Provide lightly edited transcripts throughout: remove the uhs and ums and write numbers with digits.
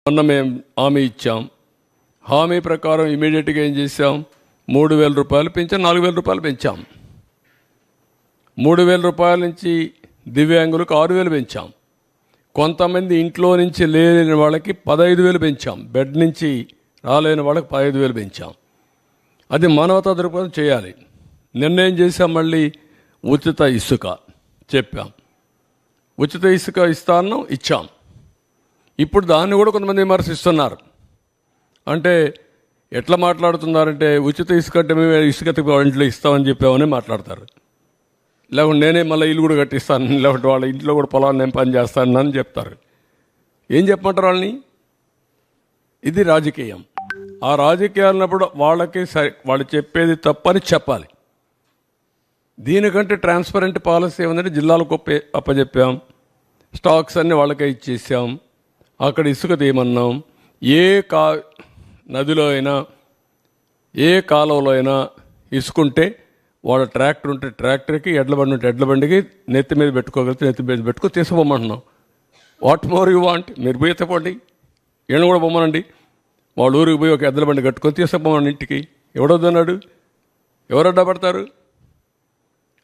మొన్న మేము హామీ ఇచ్చాం. హామీ ప్రకారం ఇమీడియట్గా ఏం చేశాం, 3,000 రూపాయలు పెంచాం, 4,000 రూపాయలు పెంచాం. 3,000 రూపాయల నుంచి దివ్యాంగులకు 6,000 పెంచాం. కొంతమంది ఇంట్లో నుంచి లేని వాళ్ళకి 15,000 పెంచాం. బెడ్ నుంచి రాలేని వాళ్ళకి 15,000 పెంచాం. అది మానవతా దృక్పథం చేయాలి. నిర్ణయం చేశాం. మళ్ళీ ఉచిత ఇసుక చెప్పాం. ఉచిత ఇసుక ఇస్తాను ఇచ్చాం. ఇప్పుడు దాన్ని కూడా కొంతమంది విమర్శిస్తున్నారు. అంటే ఎట్లా మాట్లాడుతున్నారంటే, ఉచిత ఇసుక అంటే మేము ఇసుక ఇంట్లో ఇస్తామని చెప్పామని మాట్లాడతారు. లేకుంటే నేనే మళ్ళీ ఇల్లు కూడా కట్టిస్తాను, లేకుంటే వాళ్ళ ఇంట్లో కూడా పొలాన్ని నేను పని చేస్తాను అని చెప్తారు. ఏం చెప్పమంటారు వాళ్ళని? ఇది రాజకీయం. ఆ రాజకీయాలన్నప్పుడు వాళ్ళకి వాళ్ళు చెప్పేది తప్పని చెప్పాలి. దీనికంటే ట్రాన్స్పరెంట్ పాలసీ ఏమందంటే, జిల్లాలకు అప్పచెప్పాం, స్టాక్స్ అన్నీ వాళ్ళకే ఇచ్చేసాం. అక్కడ ఇసుక తీయమన్నాం. ఏ నదిలో అయినా ఏ కాలువలో అయినా ఇసుకుంటే వాళ్ళ ట్రాక్టర్ ఉంటే ట్రాక్టర్కి, ఎడ్ల బండి ఉంటే ఎడ్ల బండికి నెత్తి మీద పెట్టుకోగలిగితే నెత్తి మీద పెట్టుకో తీసుకుపోమంటున్నాం. What more you want? మీరు పోయి ఎత్తపోండి, ఈయన కూడా పొమ్మనండి. వాళ్ళ ఊరికి పోయి ఒక ఎద్దుల బండి కట్టుకొని తీసుకుపోమని ఇంటికి. ఎవడొద్దన్నాడు? ఎవరు అడ్డపడతారు?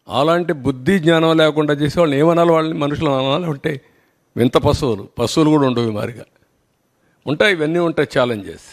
అలాంటి బుద్ధి జ్ఞానం లేకుండా చేసే వాళ్ళని ఏమనాలి? వాళ్ళని మనుషులు అనాలి? ఉంటే వింత పశువులు కూడా ఉండవు. మారిగా ఉంటాయి, ఇవన్నీ ఉంటాయి ఛాలెంజెస్.